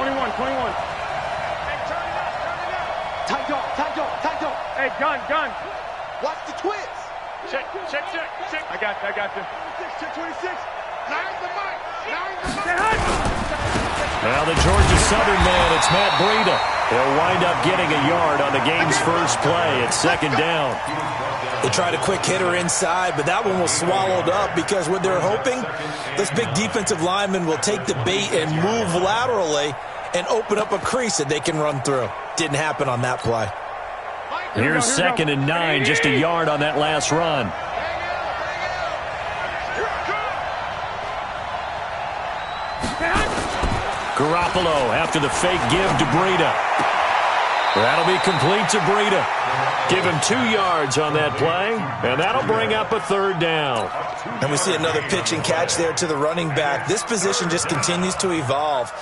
21. Hey, turn it up. Tight dog. Hey, gun. Watch the twist. Check. I got you. Check 26. Nine the mic. Now the Georgia Southern man, it's Matt Breida. He'll wind up getting a yard on the game's first play. It's second down. They tried a quick hitter inside, but that one was swallowed up because what they're hoping, this big defensive lineman will take the bait and move laterally and open up a crease that they can run through. Didn't happen on that play. Here's second and 9, just a yard on that last run. Garoppolo after the fake give to Breida. That'll be complete to Breida. Give him 2 yards on that play, and that'll bring up a third down. And we see another pitch and catch there to the running back. This position just continues to evolve.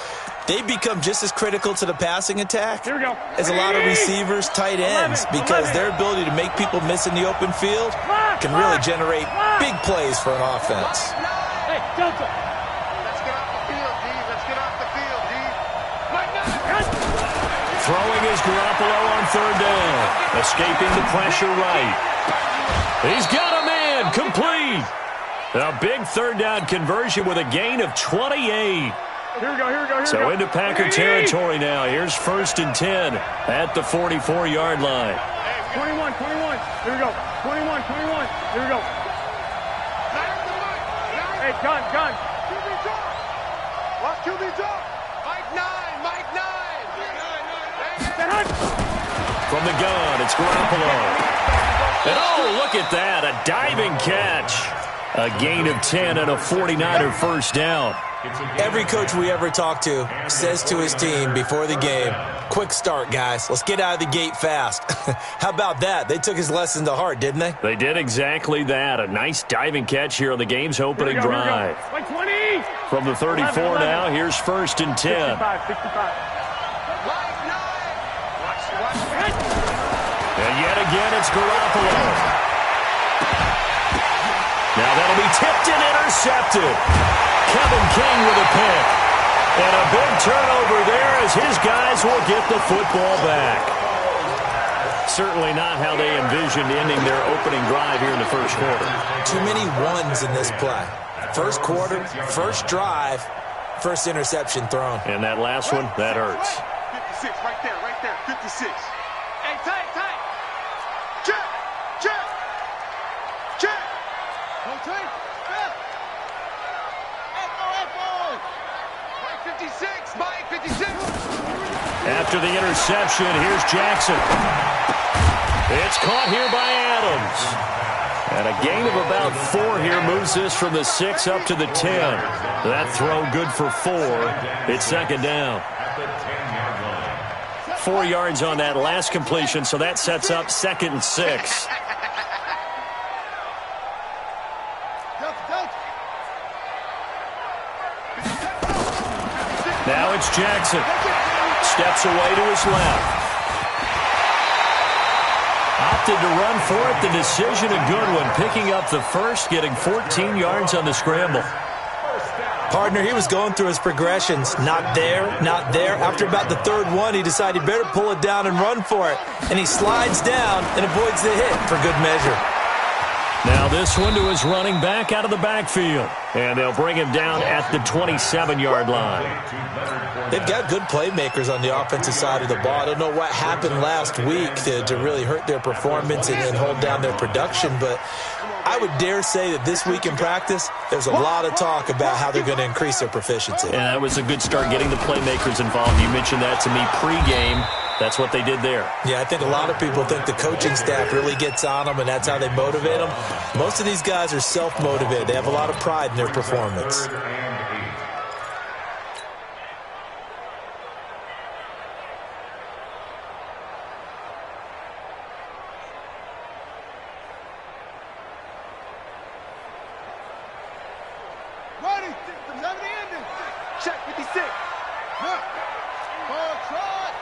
They become just as critical to the passing attack as a lot of receivers, tight ends, because their ability to make people miss in the open field can really generate big plays for an offense. Hey, Delta. Let's get off the field, D. Let's get off the field, D. Throwing is Garoppolo on third down. Escaping the pressure right. He's got a man. Complete. A big third down conversion with a gain of 28. Here we go. So into Packer territory now. Here's first and 10 at the 44-yard line. 21. Here we go. 21. Here we go. Hey, gun. QB drop. Watch QB drop. Mike 9. From the gun, it's Garoppolo. And oh, look at that, a diving catch. A gain of 10 and a 49er first down. Every coach we ever talk to says to his team before the game, quick start, guys. Let's get out of the gate fast. How about that? They took his lesson to heart, didn't they? They did exactly that. A nice diving catch here on the game's opening drive. Like 20. From the 34 now, here's first and 10. 65. And yet again, it's Garoppolo. Now that'll be tipped and intercepted. Kevin King with a pick. And a big turnover there as his guys will get the football back. Certainly not how they envisioned ending their opening drive here in the first quarter. Too many ones in this play. First quarter, first drive, first interception thrown. And that last one, that hurts. 56, right there, 56. Hey, tight. Check. Hold tight. Mike 56. After the interception, here's Jackson. It's caught here by Adams. And a gain of about 4 here moves this from the 6 up to the 10. That throw good for 4. It's second down. 4 yards on that last completion, so that sets up second and 6. Now it's Jackson. Steps away to his left. Opted to run for it. The decision a good one. Picking up the first, getting 14 yards on the scramble. Partner, he was going through his progressions. Not there. After about the third one, he decided he better pull it down and run for it. And he slides down and avoids the hit for good measure. Now this one to his running back out of the backfield. And they'll bring him down at the 27-yard line. They've got good playmakers on the offensive side of the ball. I don't know what happened last week to really hurt their performance and hold down their production, but I would dare say that this week in practice, there's a lot of talk about how they're going to increase their proficiency. Yeah, that was a good start getting the playmakers involved. You mentioned that to me pregame. That's what they did there. Yeah, I think a lot of people think the coaching staff really gets on them, and that's how they motivate them. Most of these guys are self-motivated. They have a lot of pride in their performance. Ready. Check 56. Look. Ball trot.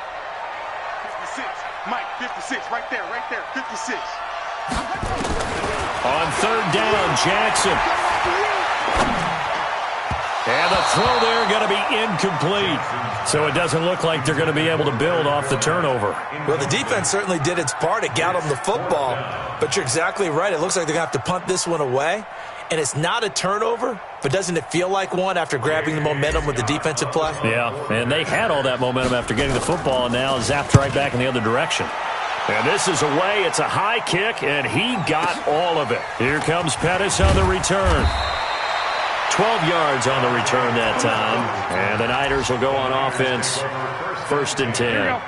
56. Mike, 56. Right there. 56. On third down, Jackson. And the throw there going to be incomplete. So it doesn't look like they're going to be able to build off the turnover. Well, the defense certainly did its part. It got them the football. But you're exactly right. It looks like they're going to have to punt this one away. And it's not a turnover, but doesn't it feel like one after grabbing the momentum with the defensive play? Yeah, and they had all that momentum after getting the football, and now zapped right back in the other direction. And this is away. It's a high kick, and he got all of it. Here comes Pettis on the return. 12 yards on the return that time. And the Niners will go on offense. 1st and 10.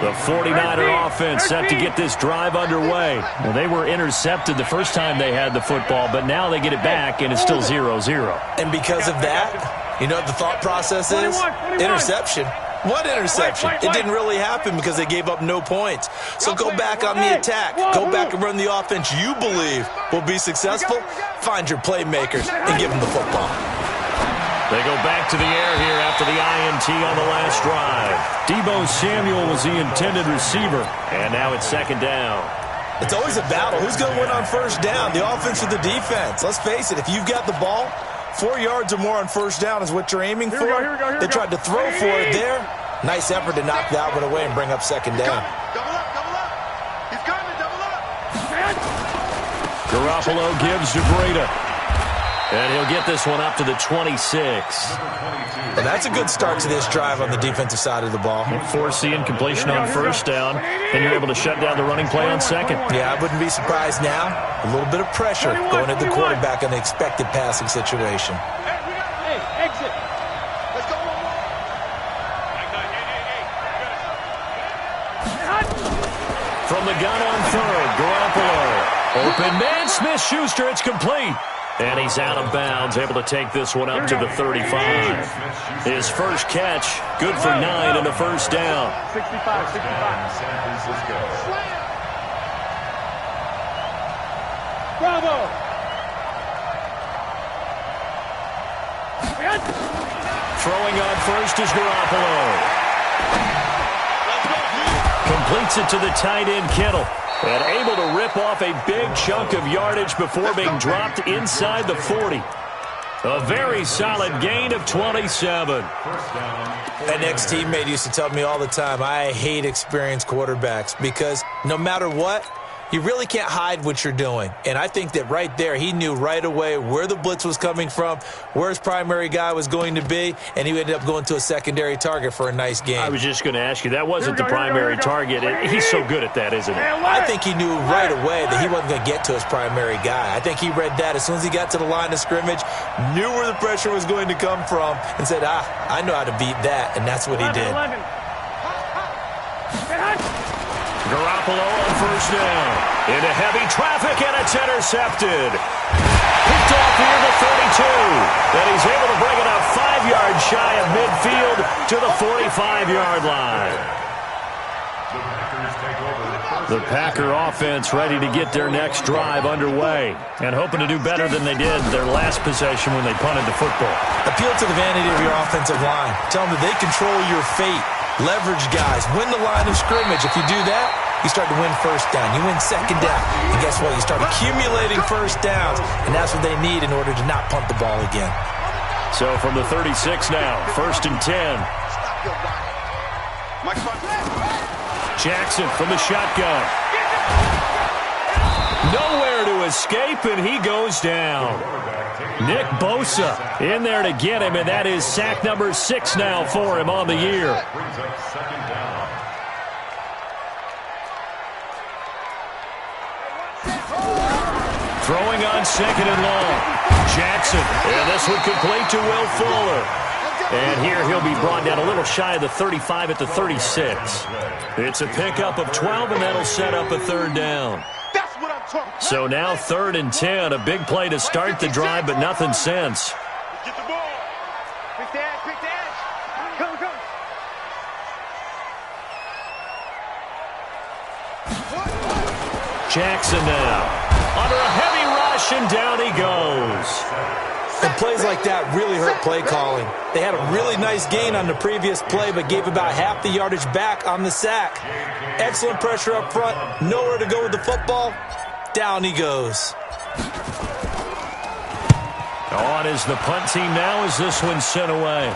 The 49er offense set to get this drive underway. Well, they were intercepted the first time they had the football, but now they get it back, and it's still 0-0. And because of that, you know what the thought process is? Interception. What interception? It didn't really happen because they gave up no points. So go back on the attack. Go back and run the offense you believe will be successful. Find your playmakers and give them the football. They go back to the air here after the INT on the last drive. Deebo Samuel was the intended receiver, and now it's 2nd down. It's always a battle. Who's going to win on 1st down, the offense or the defense? Let's face it, if you've got the ball, 4 yards or more on 1st down is what you're aiming for. They tried to throw for it there. Nice effort to knock that one away and bring up 2nd down. Double up, double up. He's coming, double up. Garoppolo gives to Breda. And he'll get this one up to the 26. Well, that's a good start to this drive on the defensive side of the ball. Force the incompletion on 1st down, and you're able to shut down the running play on 2nd. Yeah, I wouldn't be surprised now. A little bit of pressure going at the quarterback on the expected passing situation. Hey, exit. Let's go one more. From the gun on 3rd, Garoppolo. Open man, Smith-Schuster, it's complete. And he's out of bounds, able to take this one up to the 35. His first catch, good for 9 and a 1st down. 65. Bravo. Throwing on 1st is Garoppolo. Completes it to the tight end, Kittle. And able to rip off a big chunk of yardage before being dropped inside the 40. A very solid gain of 27. An ex-teammate used to tell me all the time, I hate experienced quarterbacks because no matter what, you really can't hide what you're doing. And I think that right there, he knew right away where the blitz was coming from, where his primary guy was going to be, and he ended up going to a secondary target for a nice game. I was just going to ask you, that wasn't the primary target. He's so good at that, isn't he? I think he knew right away that he wasn't going to get to his primary guy. I think he read that as soon as he got to the line of scrimmage, knew where the pressure was going to come from, and said, I know how to beat that, and that's what he did. Garoppolo on 1st down. Into heavy traffic, and it's intercepted. Picked off near the 32. And he's able to bring it up 5 yards shy of midfield to the 45-yard line. The Packer offense ready to get their next drive underway and hoping to do better than they did their last possession when they punted the football. Appeal to the vanity of your offensive line. Tell them that they control your fate. Leverage guys. Win the line of scrimmage. If you do that, you start to win 1st down. You win 2nd down. And guess what? You start accumulating 1st downs. And that's what they need in order to not punt the ball again. So from the 36 now, 1st and 10. Jackson from the shotgun. Nowhere to escape, and he goes down. Nick Bosa in there to get him, and that is sack number 6 now for him on the year. Throwing on 2nd and long. Jackson, and this one complete to Will Fuller. And here he'll be brought down a little shy of the 35 at the 36. It's a pickup of 12, and that'll set up a 3rd down. So now 3rd and 10, a big play to start the drive, but nothing since. Get the ball. Quick the edge, quick the edge. Come. Jackson now. Under a heavy rush, and down he goes. And plays like that really hurt play calling. They had a really nice gain on the previous play, but gave about half the yardage back on the sack. Excellent pressure up front. Nowhere to go with the football. Down he goes. On is the punt team now as this one's sent away.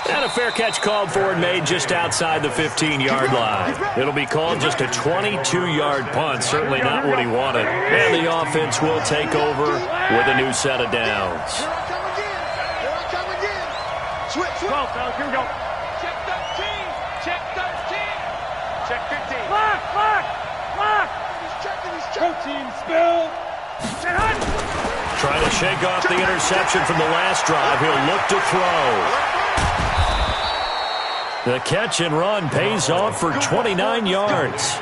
And a fair catch called for and made just outside the 15-yard line. It'll be called just a 22-yard punt. Certainly not what he wanted. And the offense will take over with a new set of downs. Here I come again. Here I come again. Switch. 12, fellas. Here we go. Check 13. Check 13. Check 15. Lock. He's checking. Protein spill. Trying to shake off the interception from the last drive. He'll look to throw. The catch and run pays off for 29 yards.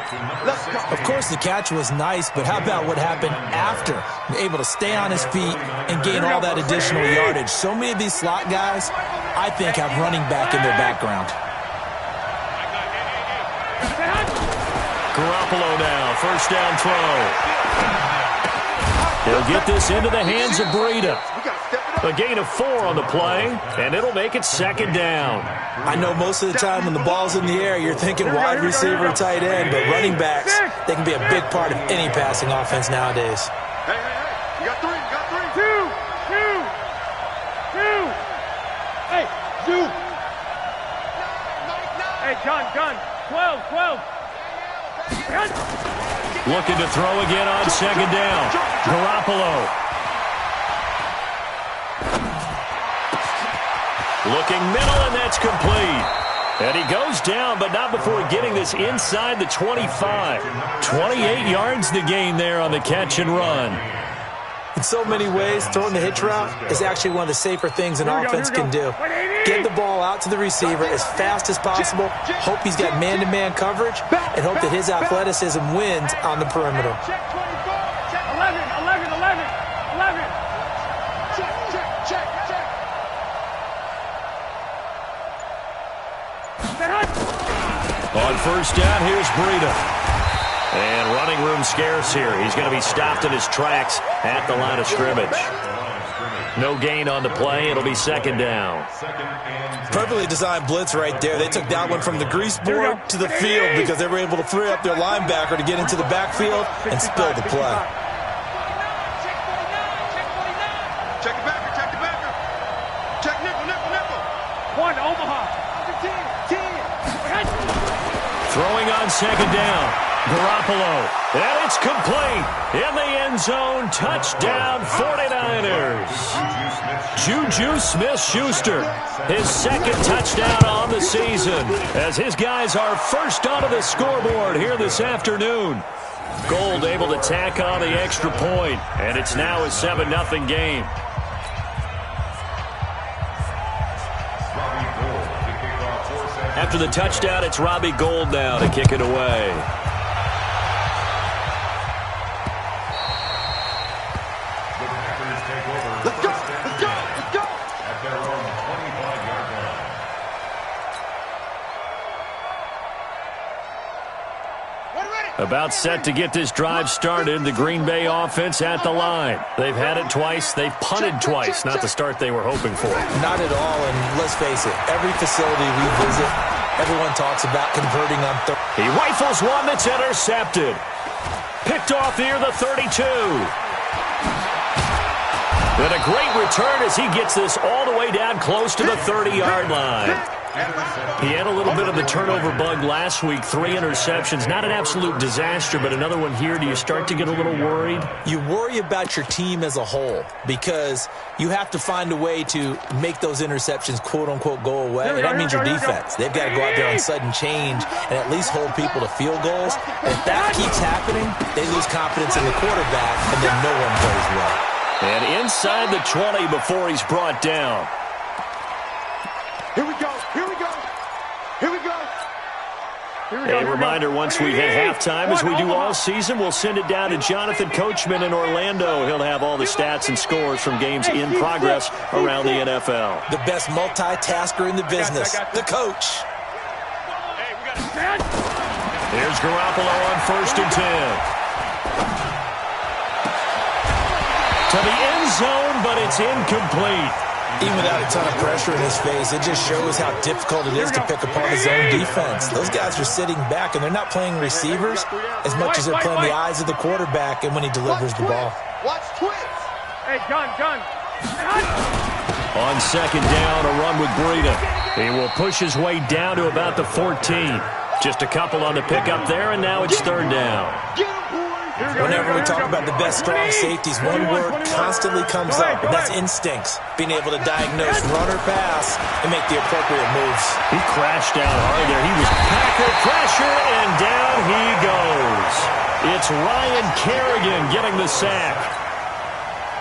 Of course, the catch was nice, but how about what happened after? Able to stay on his feet and gain all that additional yardage. So many of these slot guys, I think, have running back in their background. Garoppolo now, first down throw. He'll get this into the hands of Breida. A gain of 4 on the play, and it'll make it second down. I know most of the time when the ball's in the air, you're thinking wide receiver, tight end, but running backs, they can be a big part of any passing offense nowadays. Hey. You got 3. Hey, Zoo. Hey, gun. 12. Looking to throw again on second down. Garoppolo. Looking middle, and that's complete. And he goes down, but not before getting this inside the 25. 28 yards to gain there on the catch and run. In so many ways, throwing the hitch route is actually one of the safer things an offense can do. Get the ball out to the receiver as fast as possible, hope he's got man-to-man coverage, and hope that his athleticism wins on the perimeter. Check 24. Check 11. Check. On first down, here's Breida. And running room scarce here. He's going to be stopped in his tracks at the line of scrimmage. No gain on the play. It'll be second down. Perfectly designed blitz right there. They took that one from the grease board to the field because they were able to free up their linebacker to get into the backfield and spill the play. Check the backer. Check nickel. 1, Omaha. 10. Throwing on second down. Garoppolo. And it's complete. In the end zone. Touchdown 49ers. Juju Smith-Schuster. His second touchdown on the season. As his guys are first onto the scoreboard here this afternoon. Gold able to tack on the extra point. And it's now a 7-0 game. After the touchdown, it's Robbie Gould now to kick it away. Let's go. At their own 25-yard line. About set to get this drive started. The Green Bay offense at the line. They've had it twice. They've punted twice. Not the start they were hoping for. Not at all, and let's face it, every facility we visit, everyone talks about converting on third. He rifles one that's intercepted. Picked off near the 32. And a great return as he gets this all the way down close to the 30-yard line. He had a little bit of the turnover bug last week, 3 interceptions. Not an absolute disaster, but another one here. Do you start to get a little worried? You worry about your team as a whole because you have to find a way to make those interceptions, quote-unquote, go away. And that means your defense. They've got to go out there on sudden change and at least hold people to field goals. And if that keeps happening, they lose confidence in the quarterback, and then no one plays well. And inside the 20 before he's brought down. Here we go. A reminder, once we hit halftime, as we do all season, we'll send it down to Jonathan Coachman in Orlando. He'll have all the stats and scores from games in progress around the NFL. The best multitasker in the business, the coach. Here's Garoppolo on 1st and 10. To the end zone, but it's incomplete. Even without a ton of pressure in his face, it just shows how difficult it is to pick apart his own defense. Those guys are sitting back, and they're not playing receivers as much as they're playing the eyes of the quarterback and when he delivers the ball. Watch twins. Hey, gun. On second down, a run with Breida. He will push his way down to about the 14. Just a couple on the pickup there, and now it's third down. Whenever we talk about the best strong safeties, one word constantly comes up, and that's instincts. Being able to diagnose run or pass and make the appropriate moves. He crashed down hard there. He was Packer pressure, and down he goes. It's Ryan Kerrigan getting the sack.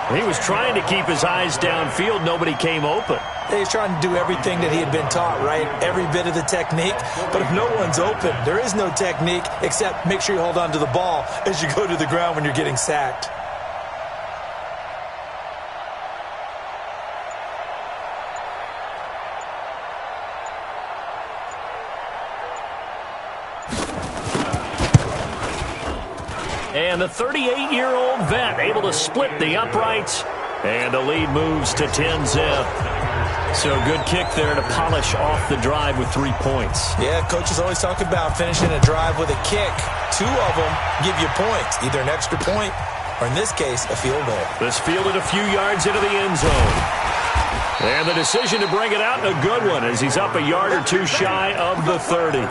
He was trying to keep his eyes downfield. Nobody came open. He's trying to do everything that he had been taught, right? Every bit of the technique. But if no one's open, there is no technique except make sure you hold on to the ball as you go to the ground when you're getting sacked. And the 38-year-old vet able to split the uprights. And the lead moves to 10-zip. So good kick there to polish off the drive with 3 points. Yeah, coaches always talk about finishing a drive with a kick. 2 of them give you points, either an extra point or, in this case, a field goal. This fielded a few yards into the end zone. And the decision to bring it out, a good one, as he's up a yard or two shy of the 30.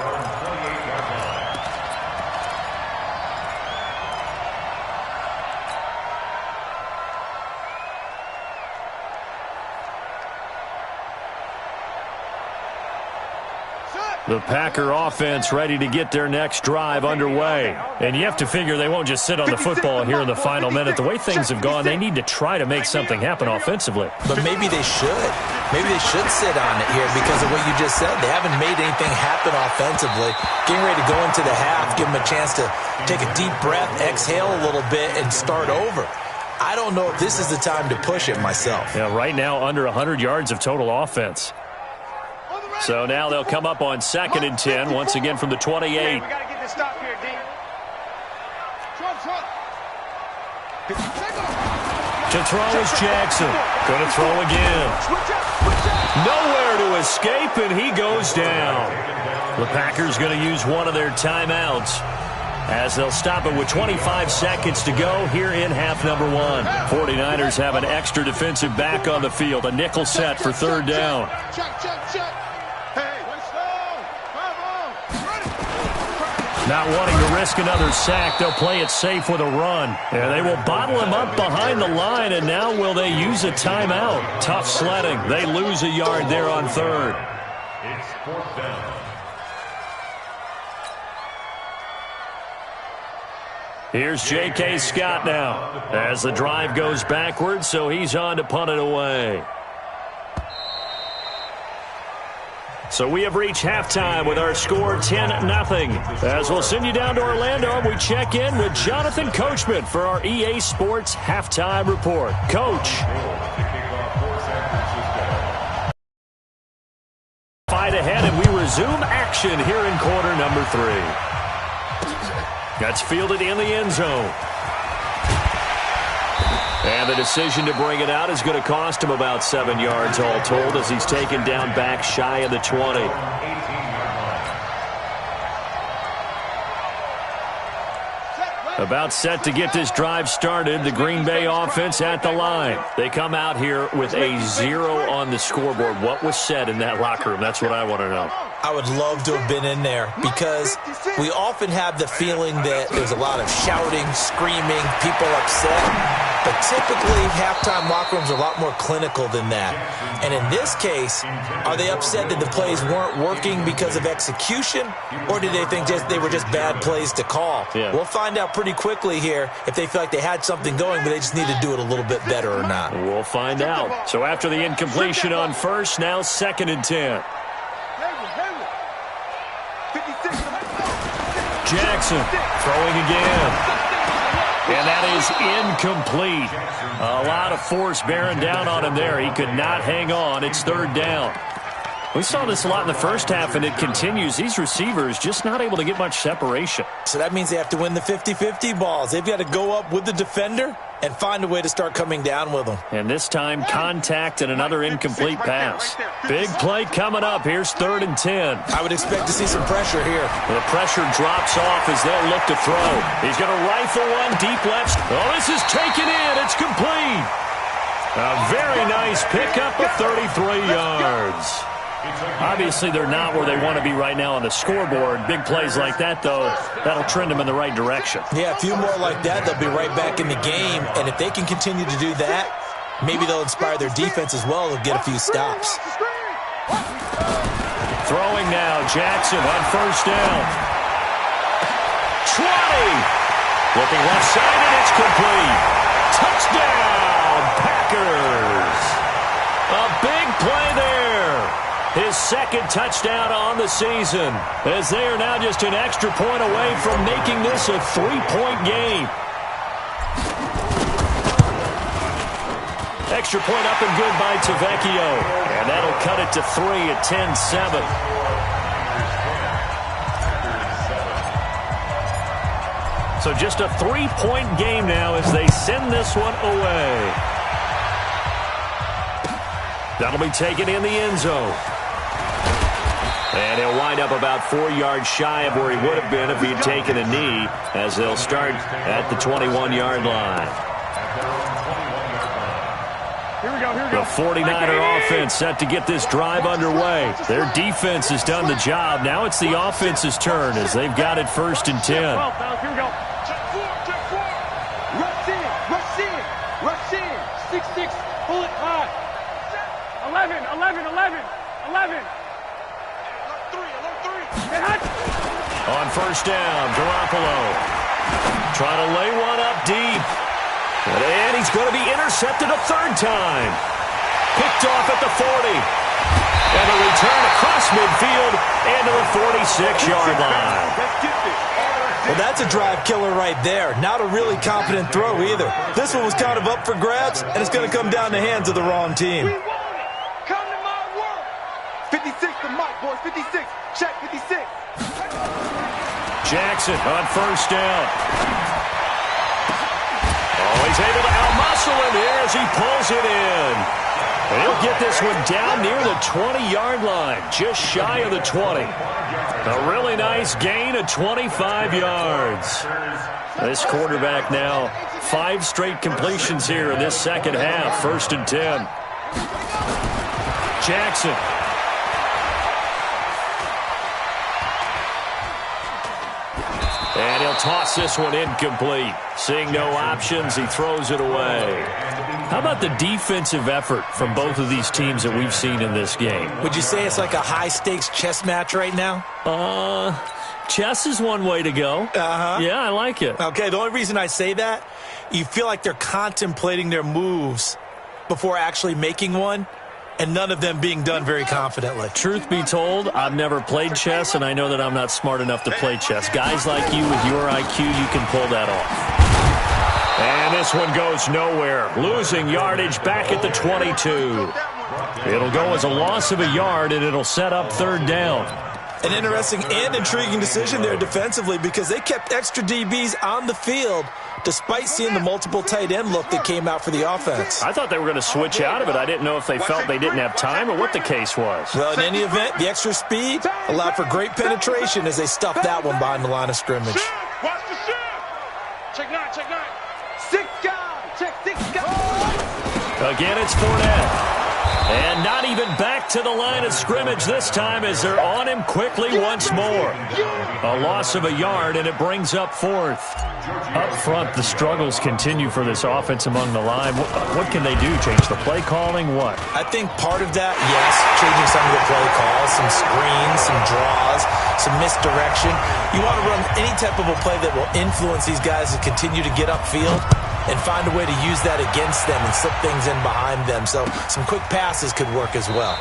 The Packer offense ready to get their next drive underway. And you have to figure they won't just sit on the football here in the final minute. The way things have gone, they need to try to make something happen offensively. But maybe they should. Maybe they should sit on it here because of what you just said. They haven't made anything happen offensively. Getting ready to go into the half, give them a chance to take a deep breath, exhale a little bit, and start over. I don't know if this is the time to push it myself. Yeah, right now under 100 yards of total offense. So now they'll come up on 2nd and 10, once again from the 28. We got to get this stop here, D. To throw is Jackson. Going to throw again. Nowhere to escape, and he goes down. The Packers going to use one of their timeouts as they'll stop it with 25 seconds to go here in half number 1. 49ers have an extra defensive back on the field, a nickel set for third down. Not wanting to risk another sack, they'll play it safe with a run. And they will bottle him up behind the line, and now will they use a timeout? Tough sledding. They lose a yard there on third. It's 4th down. Here's J.K. Scott now as the drive goes backwards, so he's on to punt it away. So we have reached halftime with our score 10-0. As we'll send you down to Orlando, and we check in with Jonathan Coachman for our EA Sports Halftime Report. Coach. Fight ahead, and we resume action here in quarter number 3. That's fielded in the end zone. And the decision to bring it out is going to cost him about 7 yards all told as he's taken down back shy of the 20. About set to get this drive started, the Green Bay offense at the line. They come out here with a 0 on the scoreboard. What was said in that locker room? That's what I want to know. I would love to have been in there because we often have the feeling that there's a lot of shouting, screaming, people upset. But typically, halftime locker rooms are a lot more clinical than that. And in this case, are they upset that the plays weren't working because of execution? Or do they think they were just bad plays to call? Yeah. We'll find out pretty quickly here if they feel like they had something going, but they just need to do it a little bit better or not. We'll find out. So after the incompletion on first, now 2nd and 10. Jackson throwing again. And that is incomplete. A lot of force bearing down on him there. He could not hang on. It's third down. We saw this a lot in the first half, and it continues. These receivers just not able to get much separation. So that means they have to win the 50-50 balls. They've got to go up with the defender and find a way to start coming down with them. And this time, contact and another incomplete pass. Big play coming up. Here's 3rd and 10. I would expect to see some pressure here. The pressure drops off as they'll look to throw. He's going to rifle one deep left. Oh, this is taken in. It's complete. A very nice pickup of 33 yards. Obviously, they're not where they want to be right now on the scoreboard. Big plays like that, though, that'll trend them in the right direction. Yeah, a few more like that, they'll be right back in the game. And if they can continue to do that, maybe they'll inspire their defense as well. They'll get a few stops. Throwing now, Jackson on first down. 20. Looking left side, and it's complete. Touchdown, Packers. A big play there. His second touchdown on the season, as they are now just an extra point away from making this a 3-point game. Extra point up and good by Tavecchio. And that'll cut it to 3 at 10-7. So just a 3-point game now as they send this one away. That'll be taken in the end zone. And he'll wind up about 4 yards shy of where he would have been if he'd taken a knee, as they'll start at the 21-yard line. Here we go, here we go. The 49er offense set to get this drive underway. Their defense has done the job. Now it's the offense's turn as they've got it first and 10. Here we go. Check 4. Rush in. 6-6. Pull it high. 11. 11-3. On first down, Garoppolo trying to lay one up deep. And he's going to be intercepted a third time. Picked off at the 40. And a return across midfield and to the 46-yard line. Well, that's a drive killer right there. Not a really confident throw either. This one was kind of up for grabs, and it's going to come down the hands of the wrong team. We want it. Come to my work. 56 to Mike, boys. 56. Check 56. Jackson on first down. Oh, he's able to out-muscle him here as he pulls it in. And he'll get this one down near the 20-yard line, just shy of the 20. A really nice gain of 25 yards. This quarterback now, 5 straight completions here in this second half, first and 10. Jackson. And he'll toss this one incomplete. Seeing no options, he throws it away. How about the defensive effort from both of these teams that we've seen in this game? Would you say it's like a high-stakes chess match right now? Chess is one way to go. Uh-huh. Yeah, I like it. Okay, the only reason I say that, you feel like they're contemplating their moves before actually making one, and none of them being done very confidently. Truth be told, I've never played chess, and I know that I'm not smart enough to play chess. Guys like you with your IQ, you can pull that off. And this one goes nowhere. Losing yardage back at the 22. It'll go as a loss of a yard, and it'll set up third down. An interesting and intriguing decision there defensively because they kept extra DBs on the field despite seeing the multiple tight end look that came out for the offense. I thought they were going to switch out of it. I didn't know if they felt they didn't have time or what the case was. Well, in any event, the extra speed allowed for great penetration as they stuffed that one behind the line of scrimmage. Watch the shift. Check 9. 6 guys. Check 6 guys. Again, it's Fournette. And not even back to the line of scrimmage this time as they're on him quickly once more. A loss of a yard, and it brings up fourth. Up front, the struggles continue for this offense among the line. What can they do? Change the play calling? What? I think part of that, yes, changing some of the play calls, some screens, some draws, some misdirection. You want to run any type of a play that will influence these guys to continue to get upfield and find a way to use that against them and slip things in behind them. So some quick passes could work as well.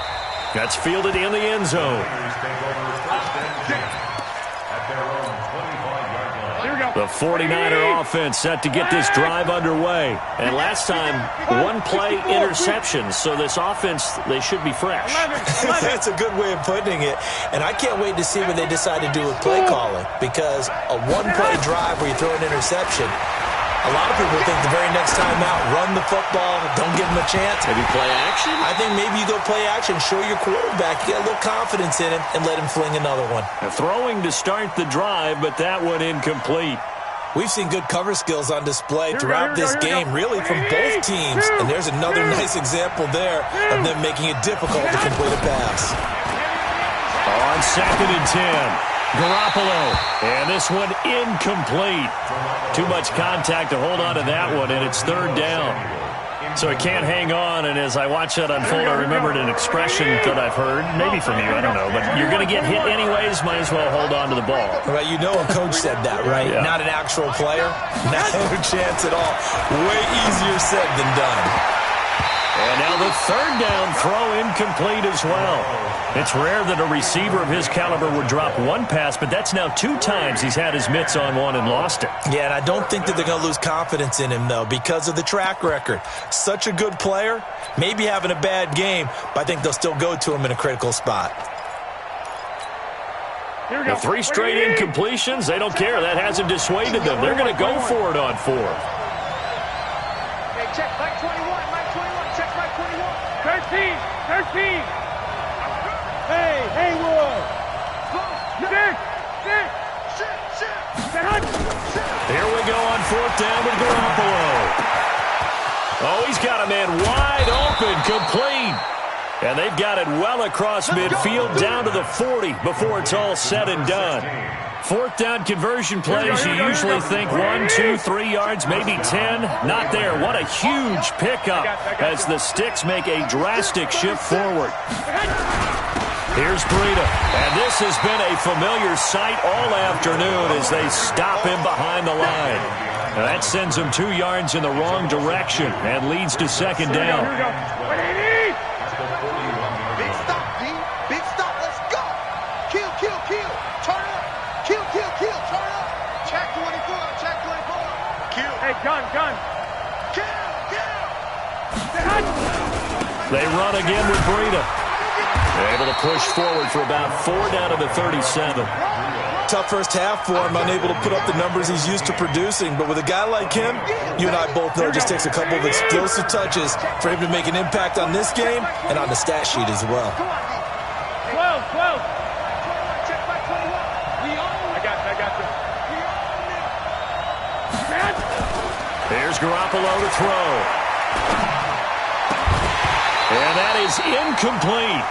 That's fielded in the end zone. The 49er offense set to get this drive underway. And last time, one play interception. So this offense, they should be fresh. That's a good way of putting it. And I can't wait to see what they decide to do with play calling. Because a one-play drive where you throw an interception, a lot of people think the very next time out, run the football, don't give him a chance. Maybe play action? I think maybe you go play action, show your quarterback, you get a little confidence in him, and let him fling another one. Throwing to start the drive, but that one incomplete. We've seen good cover skills on display throughout this game, really from both teams. And there's another nice example there of them making it difficult to complete a pass. On 2nd and 10, Garoppolo. And this one incomplete. Too much contact to hold on to that one, and it's 3rd down. So it can't hang on, and as I watch that unfold, I remembered an expression that I've heard, maybe from you, I don't know, but you're going to get hit anyways, might as well hold on to the ball. Well, you know a coach said that, right? Yeah. Not an actual player. Not a chance at all. Way easier said than done. And now the 3rd down throw incomplete as well. It's rare that a receiver of his caliber would drop one pass, but that's now 2 times he's had his mitts on one and lost it. Yeah, and I don't think that they're going to lose confidence in him, though, because of the track record. Such a good player, maybe having a bad game, but I think they'll still go to him in a critical spot. The 3 straight incompletions, they don't care. That hasn't dissuaded them. They're going to go for it on 4th. Hey, check, Mike 21, Mike 21, check Mike 21. 13. Hey, Haywood. Here we go on 4th down with Garoppolo. Oh, he's got a man wide open, complete. And they've got it well across midfield down to the 40 before it's all said and done. 4th down conversion plays, you usually think 1, 2, 3 yards, maybe 10. Not there. What a huge pickup as the Sticks make a drastic shift forward. Here's Breida, and this has been a familiar sight all afternoon as they stop him behind the line. Now that sends him 2 yards in the wrong direction and leads to 2nd down. Big stop, D. Big stop. Let's go. Kill. Turn up. Kill. Turn up. Check 24. Kill. Hey, gun. Kill. They run again with Breida. Able to push forward for about 4 down to the 37. Tough first half for him, unable to put up the numbers he's used to producing. But with a guy like him, you and I both know it just takes a couple of explosive touches for him to make an impact on this game and on the stat sheet as well. 12. Check by 21. I got you. Here's Garoppolo to throw. And that is incomplete.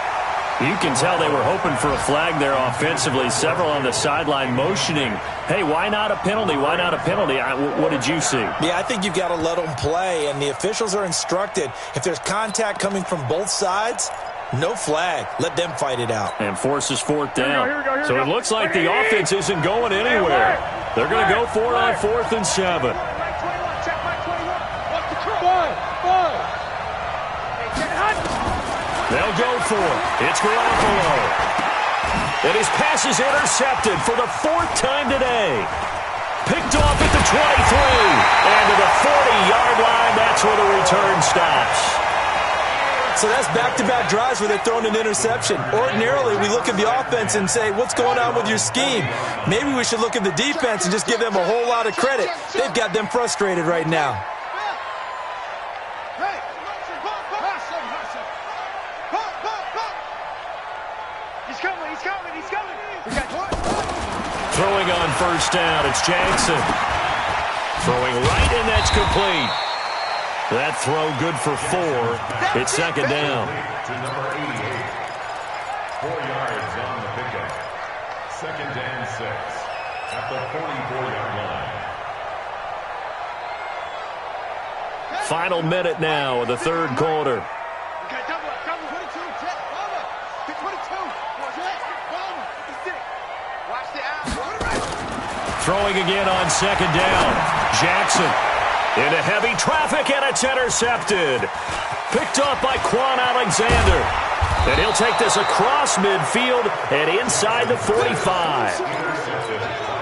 You can tell they were hoping for a flag there offensively. Several on the sideline motioning, hey, why not a penalty? Why not a penalty? What did you see? Yeah, I think you've got to let them play, and the officials are instructed. If there's contact coming from both sides, no flag. Let them fight it out. And forces 4th down. Here we go. So it looks like the offense isn't going anywhere. They're going to go for it on 4th and 7. Mike 21. Check Mike 21. What's the call? They'll go for it. It's Garoppolo. And his pass is intercepted for the 4th time today. Picked off at the 23. And to the 40-yard line, that's where the return stops. So that's back-to-back drives where they're throwing an interception. Ordinarily, we look at the offense and say, what's going on with your scheme? Maybe we should look at the defense and just give them a whole lot of credit. They've got them frustrated right now. Throwing on 1st down, it's Jackson. Throwing right, and that's complete. That throw good for 4. It's 2nd down. To number 88. 4 yards on the pickup. 2nd and 6 at the 44-yard line. Final minute now of the 3rd quarter. Throwing again on 2nd down. Jackson into heavy traffic, and it's intercepted. Picked off by Quan Alexander. And he'll take this across midfield and inside the 45.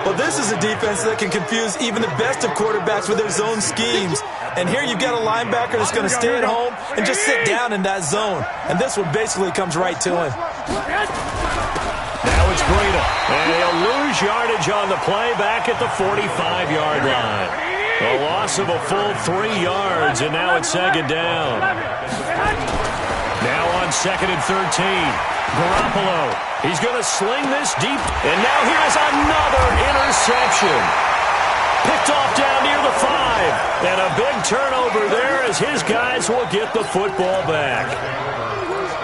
Well, this is a defense that can confuse even the best of quarterbacks with their zone schemes. And here you've got a linebacker that's going to stay at home and just sit down in that zone. And this one basically comes right to him. Now it's Breida, and he'll lose yardage on the play back at the 45-yard line. A loss of a full 3 yards, and now it's 2nd down. Now on 2nd and 13, Garoppolo. He's going to sling this deep, and now here's another interception. Picked off down near the 5. And a big turnover there as his guys will get the football back.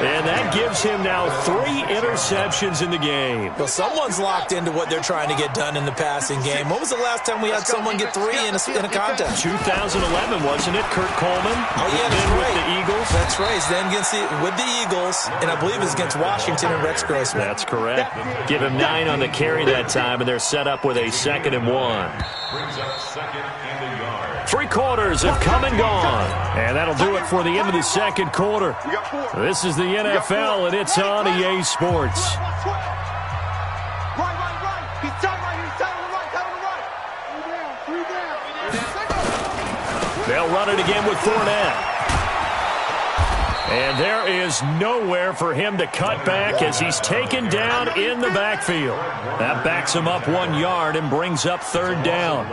And that gives him now 3 interceptions in the game. Well, someone's locked into what they're trying to get done in the passing game. When was the last time we had someone get 3 in a contest? 2011, wasn't it? Kurt Coleman. Oh, yeah, that's right. With the Eagles. That's right. Then with the Eagles, and I believe it's against Washington and Rex Grossman. That's correct. Give him 9 on the carry that time, and they're set up with a 2nd and 1. Brings up 2nd and a yard. 3 quarters have come and gone. And that'll do it for the end of the 2nd quarter. This is the NFL, and it's on EA Sports. They'll run it again with Fournette. And there is nowhere for him to cut back as he's taken down in the backfield. That backs him up 1 yard and brings up 3rd down.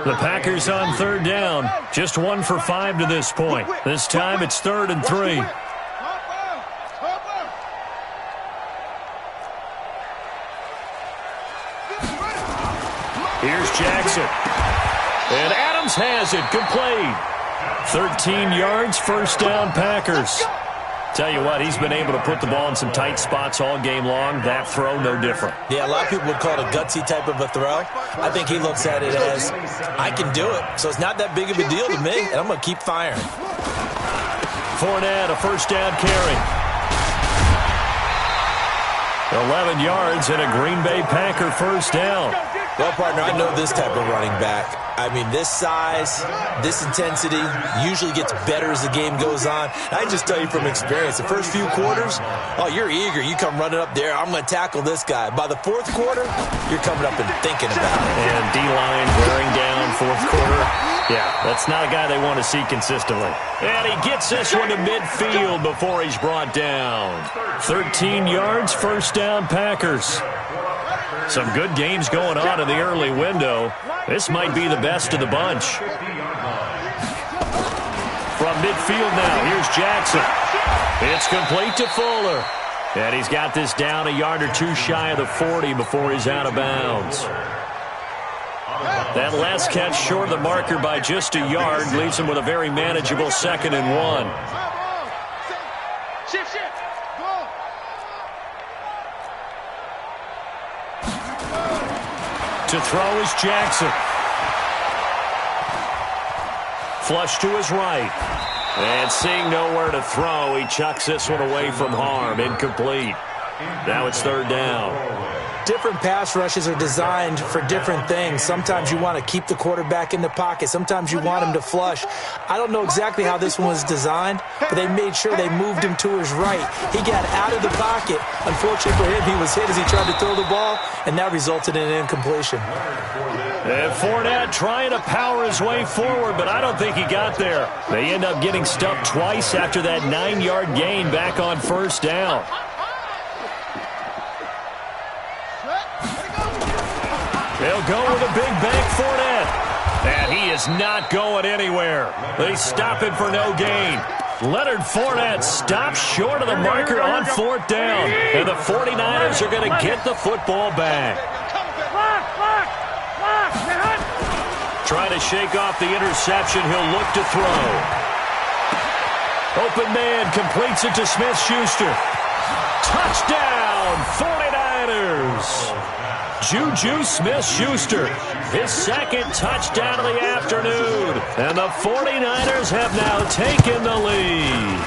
The Packers on 3rd down. Just 1 for 5 to this point. This time it's 3rd and 3. Here's Jackson. And Adams has it, complete. 13 yards, 1st down, Packers. Tell you what, he's been able to put the ball in some tight spots all game long. That throw, no different. Yeah, a lot of people would call it a gutsy type of a throw. I think he looks at it as, I can do it, so it's not that big of a deal to me, and I'm going to keep firing. Fournette, a 1st down carry. 11 yards and a Green Bay Packer 1st down. Well, partner, I know this type of running back. I mean, this size, this intensity usually gets better as the game goes on. I just tell you from experience, the first few quarters, oh, you're eager. You come running up there, I'm going to tackle this guy. By the 4th quarter, you're coming up and thinking about it. And D-line wearing down 4th quarter. Yeah, that's not a guy they want to see consistently. And he gets this one to midfield before he's brought down. 13 yards, 1st down, Packers. Some good games going on in the early window. This might be the best of the bunch. From midfield now, here's Jackson. It's complete to Fuller. And he's got this down a yard or 2 shy of the 40 before he's out of bounds. That last catch short of the marker by just a yard leaves him with a very manageable 2nd and 1. To throw is Jackson. Flush to his right. And seeing nowhere to throw, he chucks this one away from harm. Incomplete. Now it's 3rd down. Different pass rushes are designed for different things. Sometimes you want to keep the quarterback in the pocket. Sometimes you want him to flush. I don't know exactly how this one was designed, but they made sure they moved him to his right. He got out of the pocket. Unfortunately for him, he was hit as he tried to throw the ball, and that resulted in an incompletion. And Fournette trying to power his way forward, but I don't think he got there. They end up getting stuffed twice after that 9-yard gain back on 1st down. They'll go with a big bank Fournette. And he is not going anywhere. They stop him for no gain. Leonard Fournette stops short of the marker on 4th down. And the 49ers are going to get the football back. Trying to shake off the interception. He'll look to throw. Open man completes it to Smith-Schuster. Touchdown, 49ers. Juju Smith-Schuster, his 2nd touchdown of the afternoon. And the 49ers have now taken the lead.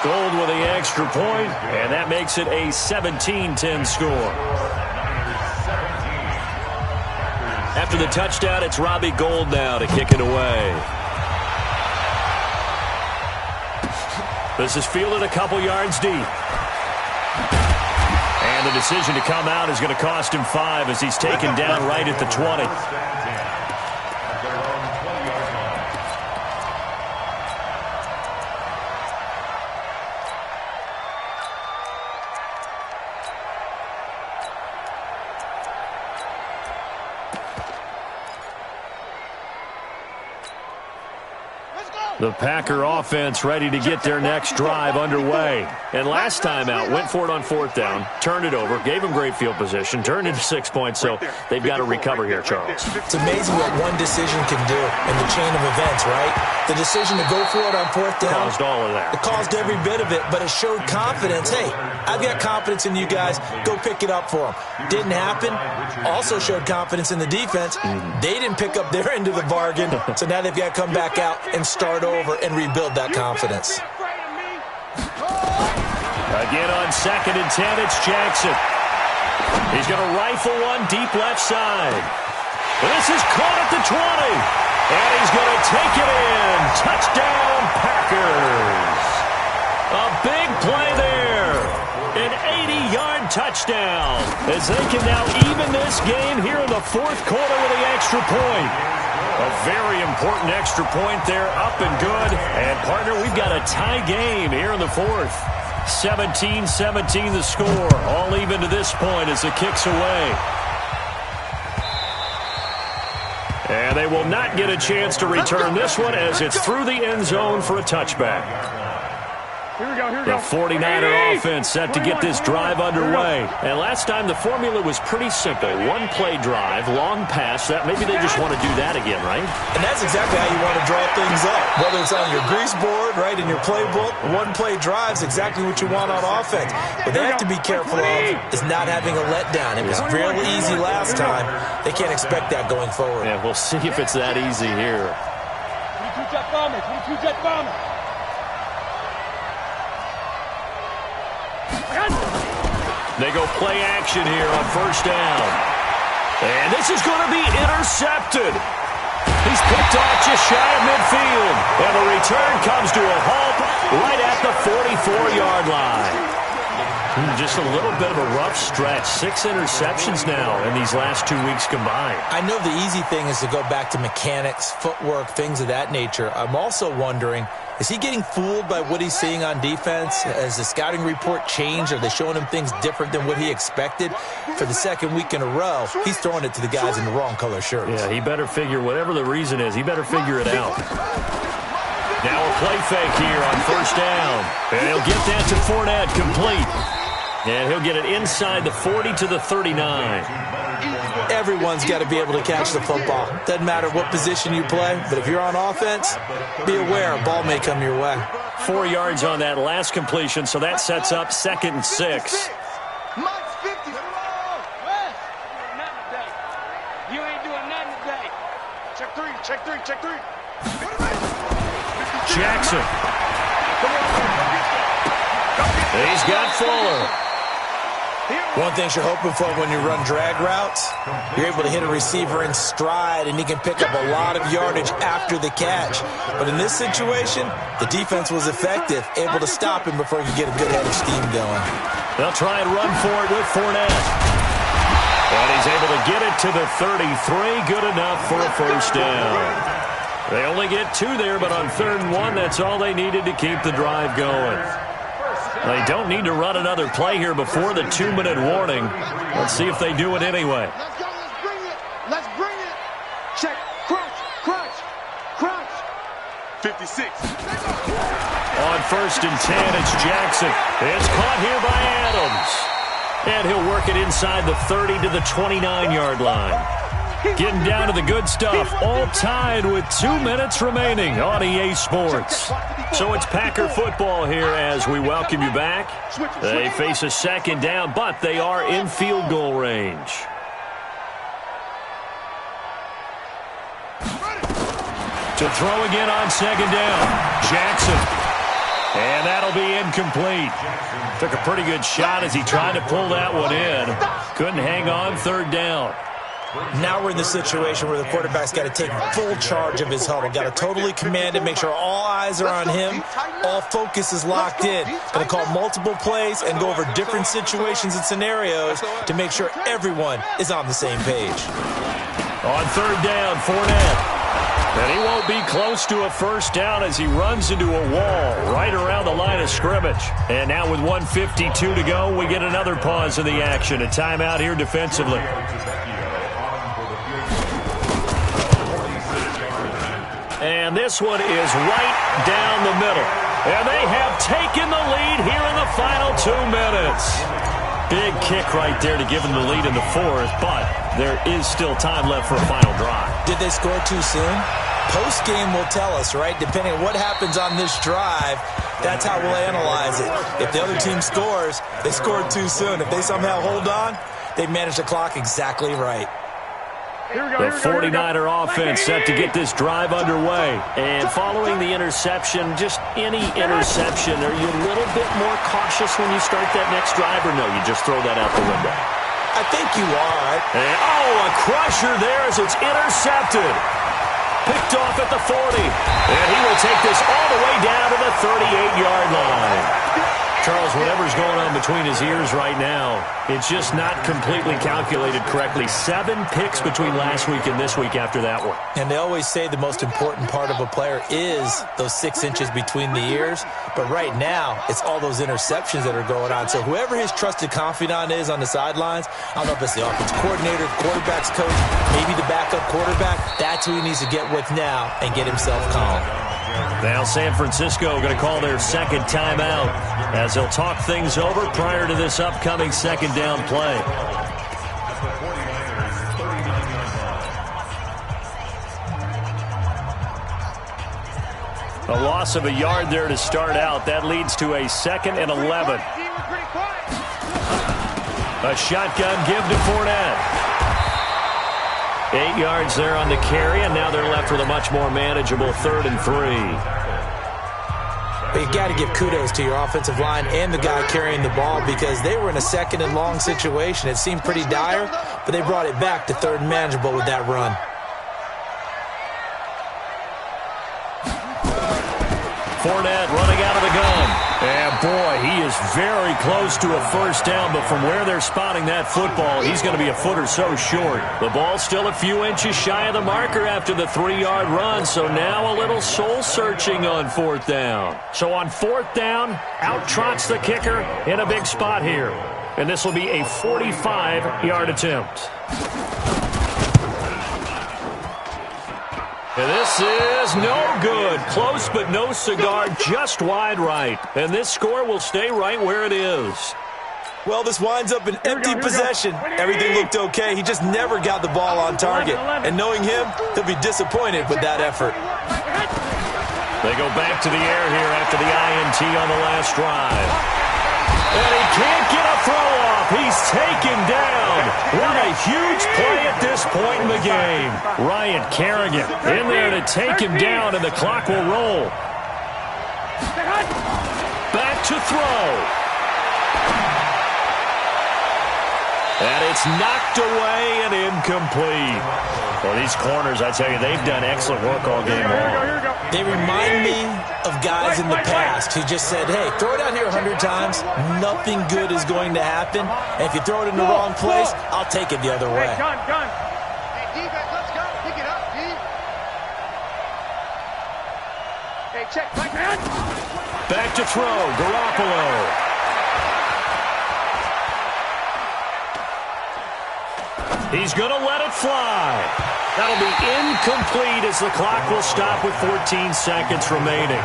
Gold with the extra point, and that makes it a 17-10 score. After the touchdown, it's Robbie Gould now to kick it away. This is fielded a couple yards deep. And the decision to come out is going to cost him 5 as he's taken down right at the 20. Let's go! The Packer offense ready to get their next drive underway. And last time out, went for it on 4th down, turned it over, gave them great field position, turned into 6 points, so they've got to recover here, Charles. It's amazing what one decision can do in the chain of events, right? The decision to go for it on 4th down. Caused all of that. It caused every bit of it, but it showed confidence. Hey, I've got confidence in you guys. Go pick it up for them. Didn't happen. Also showed confidence in the defense. They didn't pick up their end of the bargain, so now they've got to come back out and start over and rebuild that confidence. Again on 2nd and 10, it's Jackson. He's going to rifle one deep left side. This is caught at the 20. And he's going to take it in. Touchdown, Packers. A big play there. An 80-yard touchdown. As they can now even this game here in the 4th quarter with the extra point. A very important extra point there, up and good. And, partner, we've got a tie game here in the 4th. 17-17 the score. All even to this point as the kick's away. And they will not get a chance to return this one as it's through the end zone for a touchback. Here we go, here we go. The 49er offense set to get this drive underway. And last time the formula was pretty simple. One play drive, long pass. That maybe they just want to do that again, right? And that's exactly how you want to draw things up. Whether it's on your grease board, right, in your playbook, one play drive is exactly what you want on offense. What they have to be careful of is not having a letdown. It was fairly easy last time. They can't expect that going forward. Yeah, we'll see if it's that easy here. 22 jet bomber, 22 jet bomber. They go play action here on 1st down. And this is going to be intercepted. He's picked off just shy of midfield. And the return comes to a halt right at the 44-yard line. Just a little bit of a rough stretch. 6 interceptions now in these last 2 weeks combined. I know the easy thing is to go back to mechanics, footwork, things of that nature. I'm also wondering, is he getting fooled by what he's seeing on defense? Has the scouting report changed? Are they showing him things different than what he expected? For the 2nd week in a row, he's throwing it to the guys in the wrong color shirts. Yeah, he better figure, whatever the reason is, he better figure it out. Now a play fake here on 1st down. And he'll get that to Fournette, complete. And he'll get it inside the 40 to the 39. Everyone's got to be able to catch the football. Doesn't matter what position you play, but if you're on offense, be aware a ball may come your way. 4 yards on that last completion, so that sets up 2nd and 6. Mike's 50. You ain't doing nothing today. Check 3, check 3, check 3. Jackson. He's got Fuller. One thing you're hoping for when you run drag routes, you're able to hit a receiver in stride, and he can pick up a lot of yardage after the catch. But in this situation, the defense was effective, able to stop him before he could get a good head of steam going. They'll try and run for it with Fournette. And he's able to get it to the 33. Good enough for a 1st down. They only get 2 there, but on 3rd and 1, that's all they needed to keep the drive going. They don't need to run another play here before the 2-minute warning. Let's see if they do it anyway. Let's go, let's bring it. Let's bring it. Check, crunch, crunch, crunch. 56. On 1st and 10, it's Jackson. It's caught here by Adams. And he'll work it inside the 30 to the 29-yard line. Getting down to the good stuff, all tied with 2 minutes remaining on EA Sports. So it's Packer football here as we welcome you back. They face a 2nd down, but they are in field goal range. To throw again on 2nd down, Jackson. And that'll be incomplete. Took a pretty good shot as he tried to pull that one in. Couldn't hang on 3rd down. Now we're in the situation where the quarterback's got to take full charge of his huddle. Got to totally command it, make sure all eyes are on him. All focus is locked in. Going to call multiple plays and go over different situations and scenarios to make sure everyone is on the same page. On 3rd down, Fournette. And he won't be close to a 1st down as he runs into a wall right around the line of scrimmage. And now with 1:52 to go, we get another pause in the action. A timeout here defensively. And this one is right down the middle. And they have taken the lead here in the final 2 minutes. Big kick right there to give them the lead in the fourth, but there is still time left for a final drive. Did they score too soon? Post-game will tell us, right? Depending on what happens on this drive, that's how we'll analyze it. If the other team scores, they scored too soon. If they somehow hold on, they managed the clock exactly right. The 49er offense set to get this drive underway. And following the interception, just any interception, are you a little bit more cautious when you start that next drive, or no, you just throw that out the window? I think you are. And, a crusher there as it's intercepted. Picked off at the 40. And he will take this all the way down to the 38-yard line. Charles, whatever's going on between his ears right now, it's just not completely calculated correctly. 7 picks between last week and this week after that one. And they always say the most important part of a player is those 6 inches between the ears. But right now, it's all those interceptions that are going on. So whoever his trusted confidant is on the sidelines, I don't know if it's the offense coordinator, the quarterback's coach, maybe the backup quarterback, that's who he needs to get with now and get himself calm. Now San Francisco going to call their second timeout as they'll talk things over prior to this upcoming second down play. A loss of a yard there to start out. That leads to a 2nd and 11. A shotgun give to Fournette. 8 yards there on the carry, and now they're left with a much more manageable 3rd and 3. But you got to give kudos to your offensive line and the guy carrying the ball because they were in a 2nd and long situation. It seemed pretty dire, but they brought it back to 3rd and manageable with that run. Fournette running out of the gun. And boy, he is very close to a first down, but from where they're spotting that football, he's going to be a foot or so short. The ball's still a few inches shy of the marker after the 3-yard run, so now a little soul-searching on 4th down. So on 4th down, out trots the kicker in a big spot here. And this will be a 45-yard attempt. And this is no good. Close but no cigar, just wide right. And this score will stay right where it is. Well, this winds up an empty possession. Everything looked okay. He just never got the ball on target. And knowing him, he'll be disappointed with that effort. They go back to the air here after the INT on the last drive. And he can't get a throw off. He's taken down. What a huge play at this point in the game. Ryan Kerrigan in there to take him down, and the clock will roll. Back to throw. And it's knocked away and incomplete. Well, these corners, I tell you, they've done excellent work all game long. They remind me of guys in the past who just said, hey, throw it out here 100 times. Nothing good is going to happen. And if you throw it in the wrong place, I'll take it the other way. Hey, D-back, let's go. Pick it up, D. Hey, check, back, man. Back to throw, Garoppolo. He's going to let it fly. That'll be incomplete as the clock will stop with 14 seconds remaining.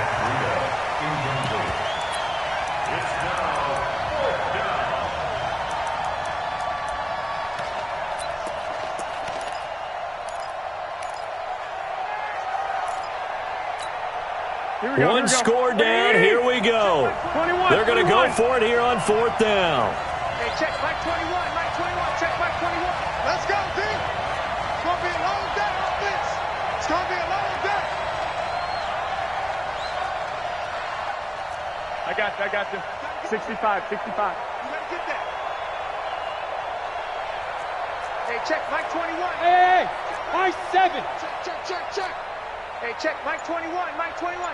One score down. Here we go. They're going to go for it here on 4th down. Hey, check, Mike 21, Mike 21, check, Mike 21. Let's go, D. It's going to be a long day, offense. It's going to be a long day. I got you. 65. You got to get that. Hey, check, Mike 21. Hey, Mike 7. Check. Hey, check, Mike 21,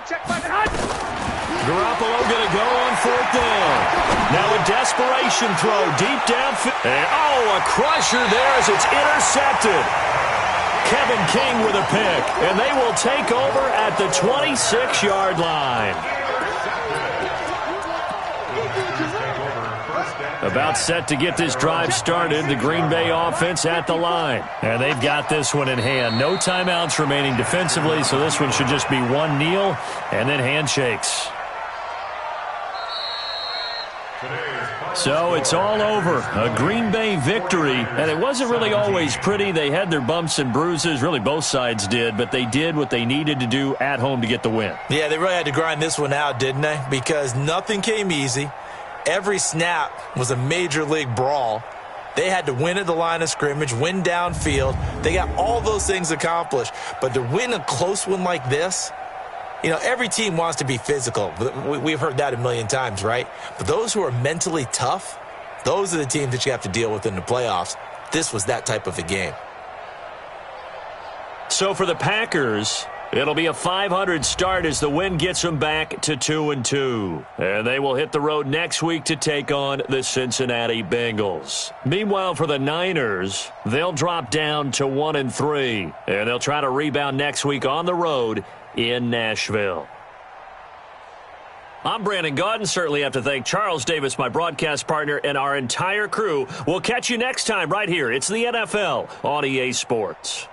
check, Mike. Garoppolo going to go on 4th down. Now a desperation throw deep downfield. And, a crusher there as it's intercepted. Kevin King with a pick, and they will take over at the 26-yard line. About set to get this drive started. The Green Bay offense at the line. And they've got this one in hand. No timeouts remaining defensively, so this one should just be one kneel and then handshakes. So it's all over. A Green Bay victory. And it wasn't really always pretty. They had their bumps and bruises. Really, both sides did. But they did what they needed to do at home to get the win. Yeah, they really had to grind this one out, didn't they? Because nothing came easy. Every snap was a major league brawl. They had to win at the line of scrimmage, win downfield. They got all those things accomplished. But to win a close one like this, you know, every team wants to be physical. We've heard that a million times, right? But those who are mentally tough, those are the teams that you have to deal with in the playoffs. This was that type of a game. So for the Packers, it'll be a .500 start as the win gets them back to 2-2. And they will hit the road next week to take on the Cincinnati Bengals. Meanwhile, for the Niners, they'll drop down to 1-3. And they'll try to rebound next week on the road in Nashville. I'm Brandon Gaudin. Certainly have to thank Charles Davis, my broadcast partner, and our entire crew. We'll catch you next time right here. It's the NFL on EA Sports.